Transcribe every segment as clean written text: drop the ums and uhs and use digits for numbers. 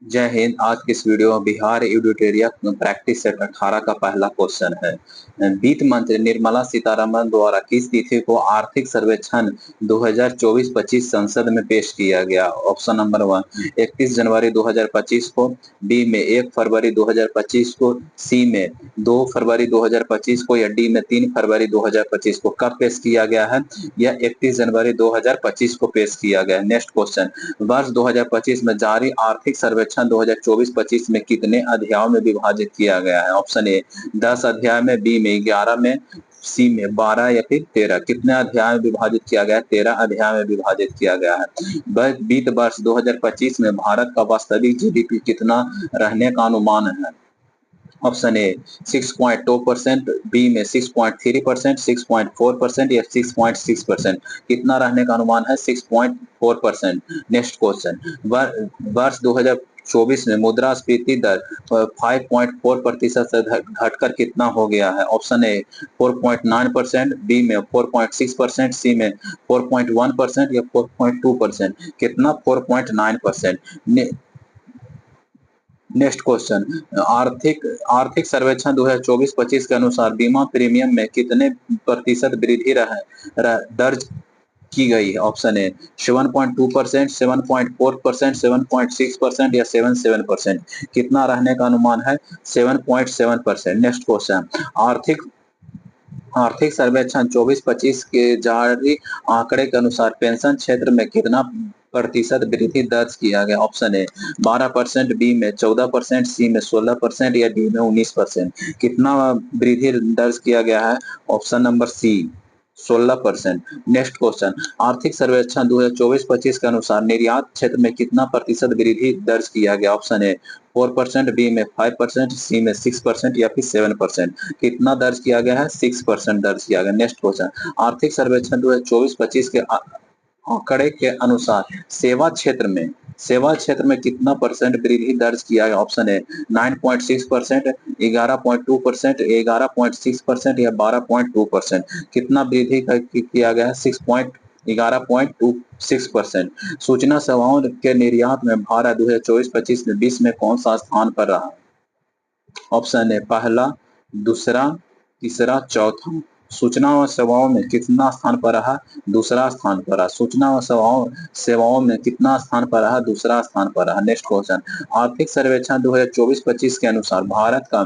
जय हिंद। आज की इस वीडियो में बिहार एडुटेरिया प्रैक्टिस सेट 18 का पहला क्वेश्चन है। वित्त मंत्री निर्मला सीतारमण द्वारा किस तिथि को आर्थिक सर्वेक्षण 2024-25 संसद में पेश किया गया? ऑप्शन नंबर 1 31 जनवरी 2025 को, बी में 1 फरवरी 2025 को, सी में 2 फरवरी 2025 को या डी में 3 फरवरी 2025 को। कब पेश किया गया है? यह 31 जनवरी 2025 को पेश किया गया। नेक्स्ट क्वेश्चन, वर्ष 2025 में जारी आर्थिक सर्वेक्षण 2024-25 में कितने अध्यायों में विभाजित किया गया है? ऑप्शन ए 10 अध्याय में, बी में 11 में, सी में 12 या फिर 13। कितने अध्याय में विभाजित किया गया है? 13 अध्याय में विभाजित किया गया है। वित्त वर्ष 2025 में भारत का वास्तविक जीडीपी कितना रहने का अनुमान है? ऑप्शन ए 6.2%, बी में 6.3%, 6.4% या 6.6%। कितना रहने का अनुमान है? 6.4%। नेक्स्ट क्वेश्चन, वर्ष 2024 में मुद्रास्फीति दर 5.4% से घटकर कितना हो गया है? ऑप्शन ए 4.9%, बी में 4.6%, सी में 4.1% या 4.2%। कितना? 4.9%। नेक्स्ट क्वेश्चन, आर्थिक आर्थिक सर्वेक्षण 2024-25 के अनुसार बीमा प्रीमियम में कितने प्रतिशत वृद्धि दर्ज की गई है? ऑप्शन ए 7.2%, 7.4%, 7.6% या 7.7%। कितना रहने का अनुमान है? 7.7%। नेक्स्ट क्वेश्चन, आर्थिक आर्थिक सर्वेक्षण 24-25 के जारी आंकड़े के अनुसार पेंशन क्षेत्र में कितना प्रतिशत वृद्धि दर्ज किया गया? ऑप्शन ए 12%, बी में 14%, सी में 16% या डी में 19%। कितना वृद्धि दर्ज किया गया है? Option number C 16%। Next question, आर्थिक सर्वेक्षण 2024-25 के अनुसार निर्यात क्षेत्र में कितना प्रतिशत वृद्धि दर्ज किया गया? ऑप्शन ए 4%, बी में 5%, सी में 6% या फिर 7%। कितना दर्ज किया गया है? 6% दर्ज किया गया। नेक्स्ट क्वेश्चन, आर्थिक सर्वेक्षण 2024-25 के आंकड़े के अनुसार सेवा क्षेत्र में कितना परसेंट वृद्धि दर्ज किया गया? ऑप्शन है 9.6%, 11.2%, 11.6% या 12.2%। कितना वृद्धि किया गया है? 11.26%। सूचना सेवाओं के निर्यात में भारत 2024-25 में विश्व में कौन सा स्थान पर रहा? ऑप्शन है पहला, दूसरा, तीसरा, चौथा। सूचना और सेवाओं में कितना स्थान पर रहा? दूसरा स्थान पर रहा। सूचना और सेवाओं में कितना स्थान पर रहा? दूसरा स्थान पर रहा। नेक्स्ट क्वेश्चन, आर्थिक सर्वेक्षण 2024-25 के अनुसार भारत का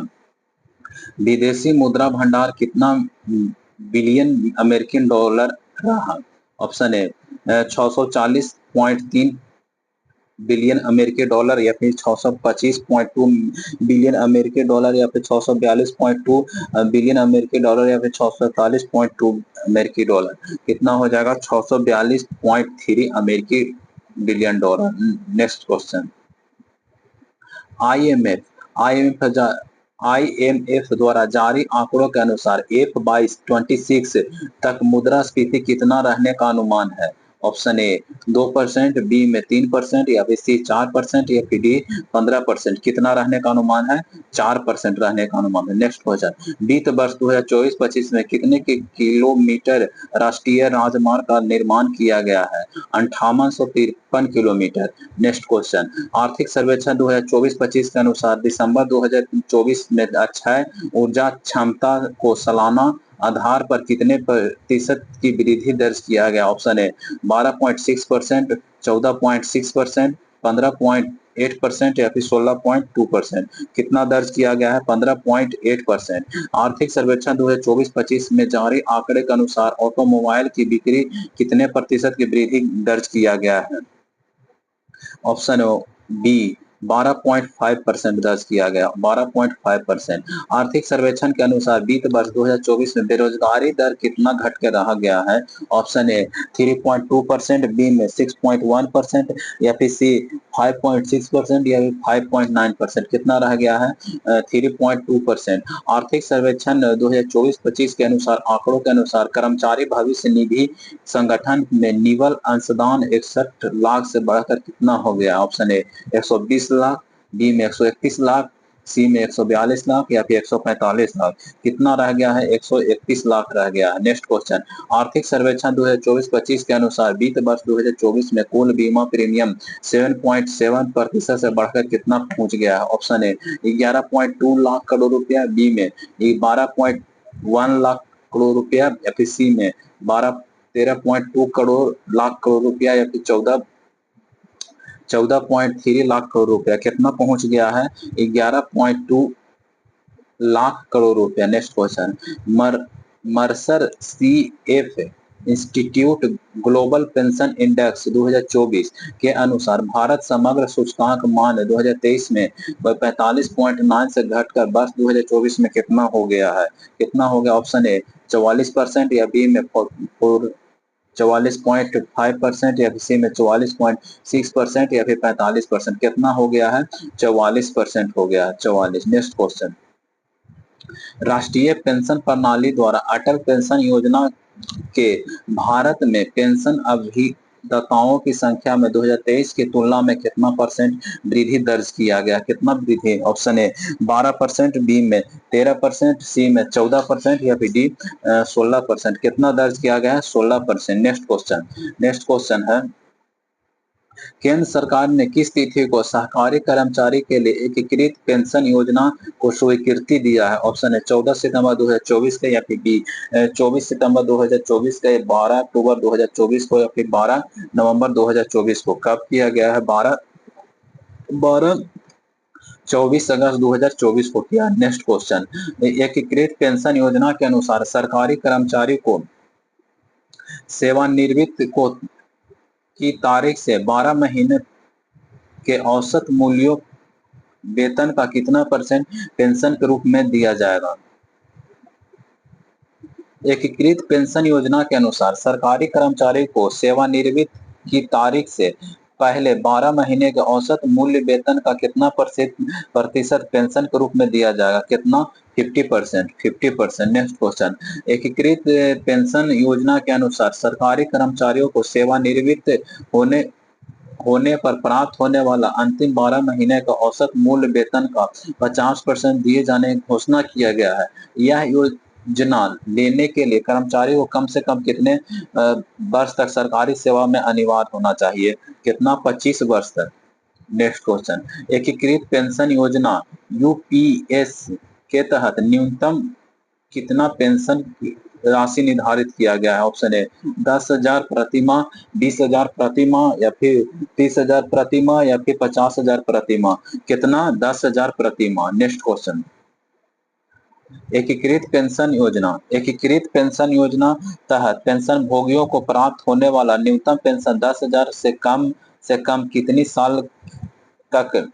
विदेशी मुद्रा भंडार कितना बिलियन अमेरिकन डॉलर रहा? ऑप्शन ए 640.3 बिलियन अमेरिकी डॉलर या फिर 625.2 बिलियन अमेरिकी डॉलर या फिर 642.2 बिलियन अमेरिकी डॉलर या फिर 641.2 अमेरिकी डॉलर। कितना हो जाएगा? 642.3 अमेरिकी billion dollar. Next question, IMF द्वारा जारी आंकड़ों के अनुसार F22-26 तक मुद्रास्फीति कितना रहने का अनुमान है? ऑप्शन ए 2%, बी में 3% या फिर सी 4% या फिर डी 15%। कितना रहने का अनुमान है? 4% रहने का अनुमान है। नेक्स्ट क्वेश्चन, वित्त वर्ष 2024-25 में कितने किलोमीटर राष्ट्रीय राजमार्ग का निर्माण किया गया है? 5853 किलोमीटर। नेक्स्ट क्वेश्चन, आर्थिक सर्वेक्षण 2024-25 के अनुसार दिसंबर 2024 में अक्षय ऊर्जा क्षमता को सालाना आधार पर कितने प्रतिशत की वृद्धि दर्ज किया गया? ऑप्शन है 12.6%, 14.6%, 15.8% या फिर 16.2%। कितना दर्ज किया गया है? 15.8%। आर्थिक सर्वेक्षण 2024-25 में जारी आंकड़े के अनुसार ऑटोमोबाइल की बिक्री कितने प्रतिशत की वृद्धि दर्ज किया गया है? ऑप्शन बी 12.5% दर्ज किया गया। 12.5%। आर्थिक सर्वेक्षण के अनुसार वित्त वर्ष 2024 में बेरोजगारी दर कितना घट के रहा गया है? ऑप्शन ए 3.2%, बी में 6.1% या फिर सी 5.6% या 5.9%। कितना रह गया है? 3.2%। आर्थिक सर्वेक्षण 2024-25 के अनुसार आंकड़ों के अनुसार कर्मचारी भविष्य निधि संगठन में निवल अंशदान 61 लाख से बढ़कर कितना हो गया? ऑप्शन ए 120 लाख, बी में 131 लाख, सी में 142 लाख या फिर 145 लाख, कितना रह गया है? 131 लाख रह गया है। नेक्स्ट क्वेश्चन, आर्थिक सर्वेक्षण 2024-25 के अनुसार वित्त वर्ष 2024 में कुल बीमा प्रीमियम 7.7% से बढ़कर कितना पहुंच गया है? ऑप्शन ए 11.2 लाख करोड़ रुपया, बी में 12.1 लाख करोड़ रुपया, या फिर सी में 13.2 करोड़ लाख करोड़ रुपया, या फिर 14.3 लाख करोड़ रुपया। कितना पहुंच गया है? 11.2 लाख करोड़ रुपया। Next question, Mercer CF institute global pension index 2024 के अनुसार भारत समग्र सूचकांक मान 2023 में 45.9 से घटकर वर्ष 2024 में कितना हो गया है? कितना हो गया? ऑप्शन ए 44%, या बी में 44.5%, या फिर सी में 44.6%, या फिर 45%। कितना हो गया है? 44% हो गया है। 44। नेक्स्ट क्वेश्चन, राष्ट्रीय पेंशन प्रणाली द्वारा अटल पेंशन योजना के भारत में पेंशन अभिदाताओं की संख्या में 2023 की तुलना में कितना परसेंट वृद्धि दर्ज किया गया? कितना वृद्धि? ऑप्शन ए 12%, बी में 13%, सी में 14%, या फिर डी 16%। कितना दर्ज किया गया है? 16%। नेक्स्ट क्वेश्चन है, केंद्र सरकार ने किस तिथि को सहकारी कर्मचारी के लिए एकीकृत पेंशन योजना को स्वीकृति दिया है? ऑप्शन है 14 सितंबर 2024 के, या फिर बी 24 सितंबर 2024 के, 12 अक्टूबर 2024 को, या फिर 12 नवंबर 2024 को। कब किया गया है? 24 अगस्त 2024 को किया। नेक्स्ट क्वेश्चन, एकीकृत पेंशन योजना के अनुसार सरकारी कर्मचारी को सेवानिवृत्त को की तारीख से 12 महीने के औसत मूल्यों वेतन का कितना परसेंट पेंशन के रूप में दिया जाएगा? एकीकृत पेंशन योजना के अनुसार सरकारी कर्मचारी को सेवानिवृत्ति की तारीख से पहले 12 महीने के औसत मूल्य वेतन का कितना प्रतिशत पेंशन के रूप में दिया जाएगा? कितना? 50%। 50%। नेक्स्ट क्वेश्चन, एकीकृत पेंशन योजना के अनुसार सरकारी कर्मचारियों को सेवानिवृत्त होने पर प्राप्त होने वाला अंतिम 12 महीने का औसत मूल्य वेतन का 50% दिए जाने की घोषणा किया गया है। यह योजना लेने के लिए कर्मचारी को कम से कम कितने वर्ष तक सरकारी सेवा में अनिवार्य होना चाहिए? कितना? 25 वर्ष तक। नेक्स्ट क्वेश्चन, एकीकृत पेंशन योजना यूपीएस के तहत न्यूनतम कितना पेंशन राशि निर्धारित किया गया है? ऑप्शन ए 10,000 प्रति माह, 20,000 प्रति माह, या फिर 30,000 प्रति माह, या फिर 50,000 प्रति माह। कितना? 10,000 प्रति माह। नेक्स्ट क्वेश्चन, एकीकृत पेंशन योजना तहत पेंशन भोगियों को प्राप्त होने वाला न्यूनतम पेंशन 10,000 से कम कितनी साल तक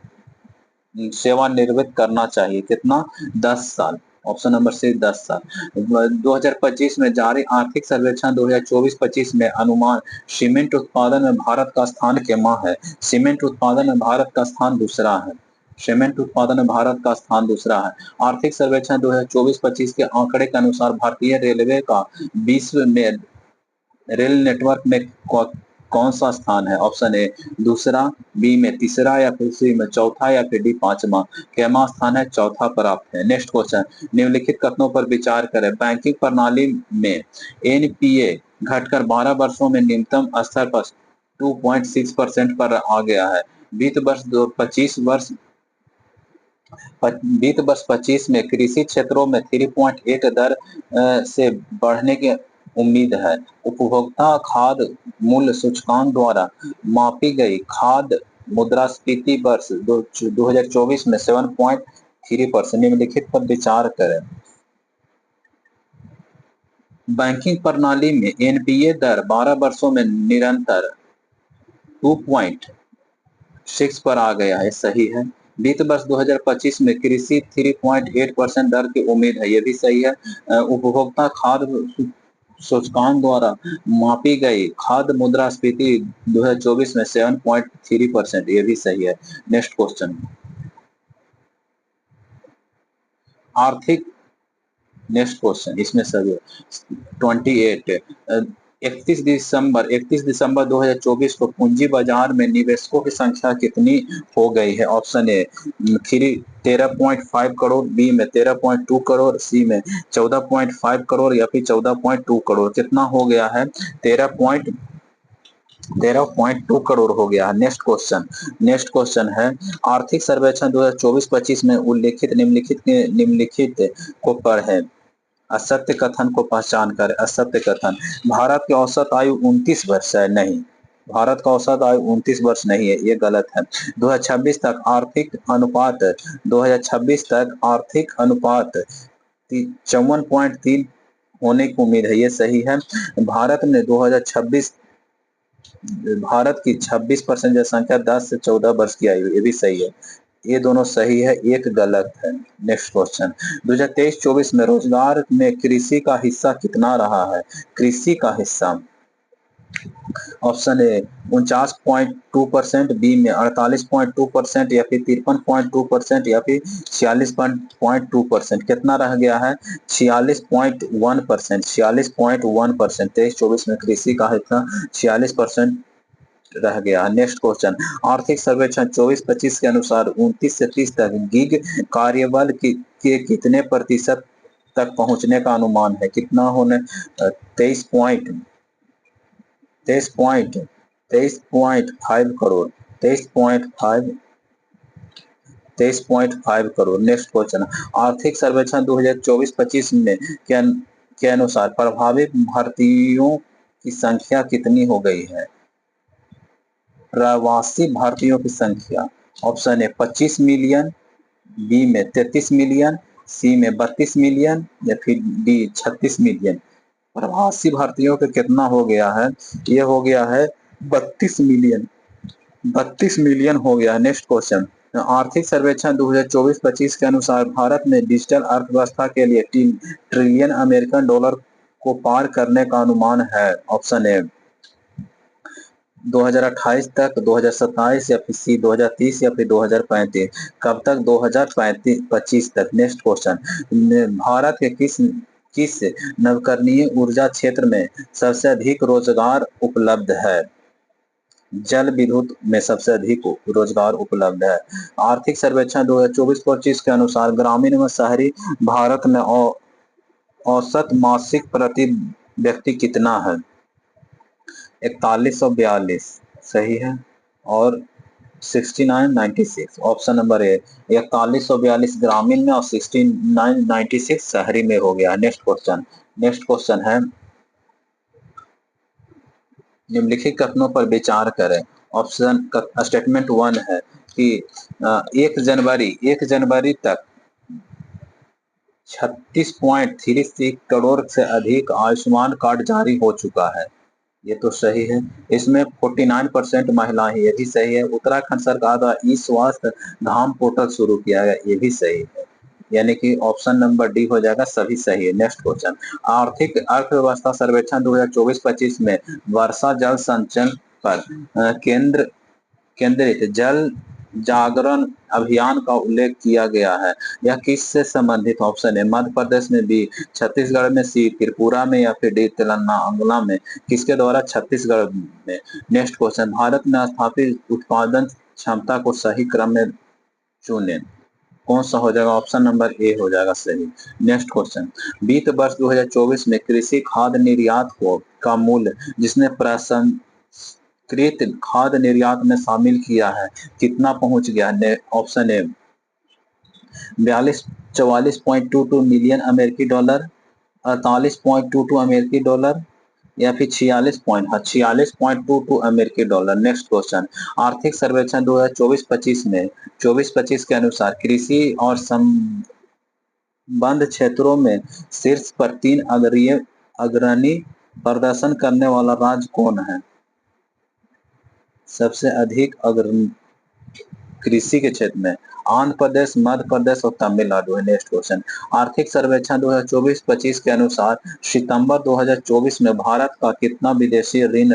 सेवानिवृत्त करना चाहिए? कितना? 10 साल। ऑप्शन नंबर सी 10 साल। 2025 में जारी आर्थिक सर्वेक्षण 2024-25 में अनुमान सीमेंट उत्पादन में भारत का स्थान केमा है? सीमेंट उत्पादन में भारत का स्थान दूसरा है। सीमेंट उत्पादन में भारत का स्थान दूसरा है। आर्थिक सर्वेक्षण 2024-25 के आंकड़े के अनुसार भारतीय रेलवे का विश्व में रेल नेटवर्क में कौन सा स्थान है? ऑप्शन ए दूसरा, बी में तीसरा, या फिर सी में चौथा, या फिर डी पांचवा। केमा स्थान है? चौथा प्राप्त है। नेक्स्ट क्वेश्चन, निम्नलिखित कथनों पर विचार करें। बैंकिंग प्रणाली में एनपीए घटकर 12 वर्षों में निम्नतम स्तर पर 2.6% पर आ गया है। वित्त वर्ष 25 में कृषि क्षेत्रों में 3.8 दर से बढ़ने की उम्मीद है। उपभोक्ता खाद्य मूल्य सूचकांक द्वारा मापी गई खाद्य मुद्रास्फीति वर्ष 2024 में 7.3%। निम्नलिखित पर विचार करें। बैंकिंग प्रणाली में एनपीए दर 12 वर्षों में निरंतर 2.6 पर आ गया है, सही है। वित्त वर्ष 2025 में कृषि 3.8% दर की उम्मीद है, यह भी सही है। उपभोक्ता खाद्य सूचकांक द्वारा मापी गई खाद्य मुद्रास्फीति 2024 में 7.3%, यह भी सही है। नेक्स्ट क्वेश्चन, आर्थिक नेक्स्ट क्वेश्चन इसमें सभी 28 31 दिसंबर 2024 को पूंजी बाजार में निवेशकों की संख्या कितनी हो गई है? ऑप्शन ए 13.5 करोड़, बी में 13.2 करोड़, सी में 14.5 करोड़ या फिर 14.2 करोड़। कितना हो गया है? 13.2 करोड़ हो गया है। नेक्स्ट क्वेश्चन है, आर्थिक सर्वेक्षण 2024-25 में उल्लेखित निम्नलिखित को पढ़ें। असत्य कथन को पहचान कर। असत्य कथन, भारत की औसत आयु 29 वर्ष है। नहीं, भारत का औसत आयु 29 वर्ष नहीं है, ये गलत है। 2026 तक आर्थिक अनुपात 54.3 होने की उम्मीद है, ये सही है। भारत में 2026 भारत की 26% जनसंख्या 10 से 14 वर्ष की आयु, ये भी सही है। ये दोनों सही है, एक गलत है। नेक्स्ट क्वेश्चन, 2023-24 में रोजगार में कृषि का हिस्सा कितना रहा है? कृषि का हिस्सा, ऑप्शन ए 49.2%, बी में 48.2% या फिर 53.2% या फिर 46.2%। कितना रह गया है? 46.1%। 46.1%। 23-24 में कृषि का हिस्सा 46% रह गया। नेक्स्ट क्वेश्चन, आर्थिक सर्वेक्षण 24-25 के अनुसार 29 से 30 तक गिग कार्यबल के कितने प्रतिशत तक पहुंचने का अनुमान है? कितना होने? 23.5 करोड़। 23.5 करोड़। नेक्स्ट क्वेश्चन, आर्थिक सर्वेक्षण 2024-25 में के अनुसार प्रभावित भारतीयों की संख्या कितनी हो गई है? प्रवासी भारतीयों की संख्या, ऑप्शन ए 25 मिलियन, बी में 33 मिलियन, सी में 32 मिलियन या फिर डी 36 मिलियन। प्रवासी भारतीयों का कितना हो गया है? ये हो गया है 32 मिलियन। 32 मिलियन हो गया। नेक्स्ट क्वेश्चन, आर्थिक सर्वेक्षण 2024-25 के अनुसार भारत में डिजिटल अर्थव्यवस्था के लिए 3 ट्रिलियन अमेरिकन डॉलर को पार करने का अनुमान है। ऑप्शन ए 2028 तक, 2027 या फिर सी 2030 या फिर 2035। कब तक? 2025 तक। नेक्स्ट क्वेश्चन, भारत के किस नवकरणीय ऊर्जा क्षेत्र में सबसे अधिक रोजगार उपलब्ध है? जल विद्युत में सबसे अधिक रोजगार उपलब्ध है। आर्थिक सर्वेक्षण 2024-25 के अनुसार ग्रामीण व शहरी भारत में औसत मासिक प्रति व्यक्ति कितना है? 4142 सही है, और 6996। ऑप्शन नंबर ए 4142 ग्रामीण में और 6996 शहरी में हो गया। नेक्स्ट क्वेश्चन है, निम्नलिखित कथनों पर विचार करें। ऑप्शन स्टेटमेंट 1 है कि 1 जनवरी तक 36.36 करोड़ से अधिक आयुष्मान कार्ड जारी हो चुका है, ये तो सही है। इसमें 49% महिलाएं, ये भी सही है। उत्तराखंड सरकार द्वारा ई स्वास्थ्य धाम पोर्टल शुरू किया गया, ये भी सही है। यानी कि ऑप्शन नंबर डी हो जाएगा, सभी सही है। नेक्स्ट क्वेश्चन, आर्थिक अर्थव्यवस्था सर्वेक्षण 2024-25 में वर्षा जल संचयन पर केंद्रित जल जागरण अभियान का उल्लेख किया गया है। यह किससे संबंधित? ऑप्शन है मध्य प्रदेश में, बी छत्तीसगढ़ में, सी त्रिपुरा में या फिर डी तेलंगाना में। किसके द्वारा? छत्तीसगढ़ में। नेक्स्ट क्वेश्चन, भारत में स्थापित उत्पादन क्षमता को सही क्रम में चुनें। कौन सा हो जाएगा? ऑप्शन नंबर ए हो जाएगा सही। नेक्स्ट क्वेश्चन, वित्त वर्ष 2024 में कृषि खाद्य निर्यात का मूल्य जिसने प्रसंस्कृत खाद्य निर्यात में शामिल किया है कितना पहुंच गया? ऑप्शन ए 44.22 मिलियन अमेरिकी डॉलर, 48.22 अमेरिकी डॉलर या फिर 46.22 अमेरिकी डॉलर। नेक्स्ट क्वेश्चन, आर्थिक सर्वेक्षण 2024-25 में 24-25 के अनुसार कृषि और संबद्ध क्षेत्रों में शीर्ष पर 3 अग्रणी प्रदर्शन करने वाला राज्य कौन है? सबसे अधिक अग्रणी कृषि के क्षेत्र में आंध्र प्रदेश, मध्य प्रदेश और तमिलनाडु है। नेक्स्ट क्वेश्चन, आर्थिक सर्वेक्षण 2024-25 के अनुसार सितंबर 2024 में भारत का कितना विदेशी ऋण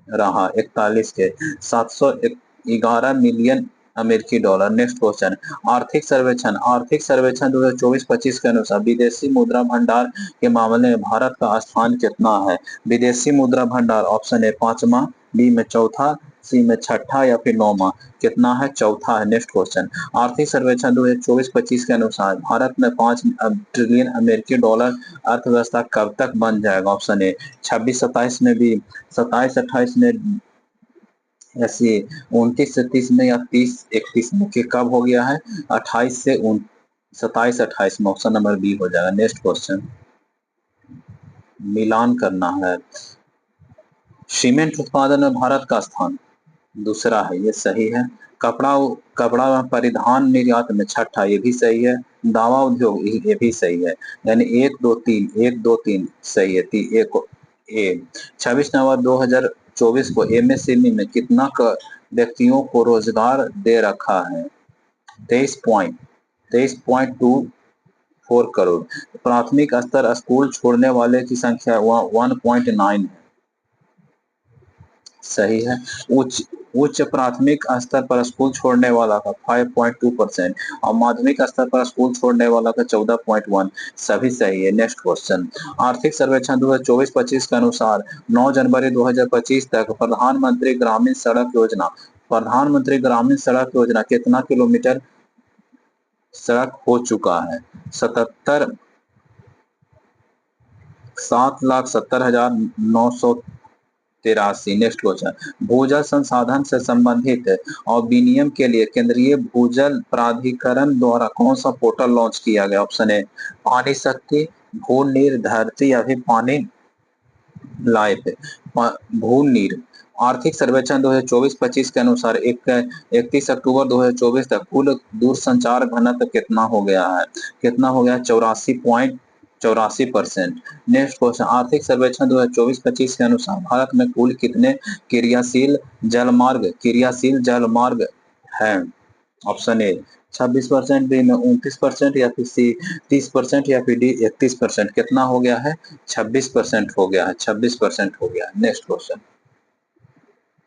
रहा? 41 के 711 मिलियन अमेरिकी डॉलर। नेक्स्ट क्वेश्चन, आर्थिक सर्वेक्षण 2024-25 के अनुसार विदेशी मुद्रा भंडार के मामले में भारत का स्थान कितना है? विदेशी मुद्रा भंडार, ऑप्शन ए 5वां, बी में चौथा, सी में छठा या फिर 9वां। कितना है? चौथा है। नेक्स्ट क्वेश्चन, आर्थिक सर्वेक्षण 2024-25 के अनुसार भारत में 5 ट्रिलियन अमेरिकी डॉलर अर्थव्यवस्था कब तक बन जाएगा? ऑप्शन ए 26-27 में, बी 27-28 में, ऐसे 29 से 30 में, या 30-31 में। कि कब हो गया है? 28 से 27-28 में। ऑप्शन नंबर बी हो जाएगा। नेक्स्ट क्वेश्चन, मिलान करना है। सीमेंट उत्पादन में भारत का स्थान दूसरा है, ये सही है। कपड़ा कपड़ा परिधान निर्यात में छठा, ये भी सही है। दावा उद्योग, ये भी सही है। यानी 1 2 3 सही है। एक ए 26 नवंबर 2024 को एमएसएमई में कितना व्यक्तियों को रोजगार दे रखा है? 23.24 करोड़। प्राथमिक स्तर स्कूल छोड़ने वाले की संख्या 1.9 है, सही है। उच्च उच्च प्राथमिक स्तर पर स्कूल छोड़ने वाला का 5.2% और माध्यमिक स्तर पर स्कूल छोड़ने वाला का 14.1, सभी सही है। नेक्स्ट क्वेश्चन, आर्थिक सर्वेक्षण 2024-25 के अनुसार 9 जनवरी 2025 तक प्रधानमंत्री ग्रामीण सड़क योजना कितना किलोमीटर सड़क हो चुका है? 7,70,983। नेक्स्ट क्वेश्चन, भूजल संसाधन से संबंधित और विनियम के लिए केंद्रीय भूजल प्राधिकरण द्वारा कौन सा पोर्टल लॉन्च किया गया? ऑप्शन ए पानी शक्ति, भू नीर धरती या फिर पानी लाइफ। भू नीर। आर्थिक सर्वेक्षण 2024-25 के अनुसार 31 अक्टूबर 2024 तक कुल दूरसंचार घनत्व कितना हो गया है? कितना हो गया? 84%। नेक्स्ट क्वेश्चन, आर्थिक सर्वेक्षण 2024-25 के अनुसार भारत में कुल कितने क्रियाशील जलमार्ग हैं? ऑप्शन ए 26%, बी में 29% या फिर सी 30% या फिर डी 31%। कितना हो गया है? 26% हो गया है। 26% हो गया है। Next question,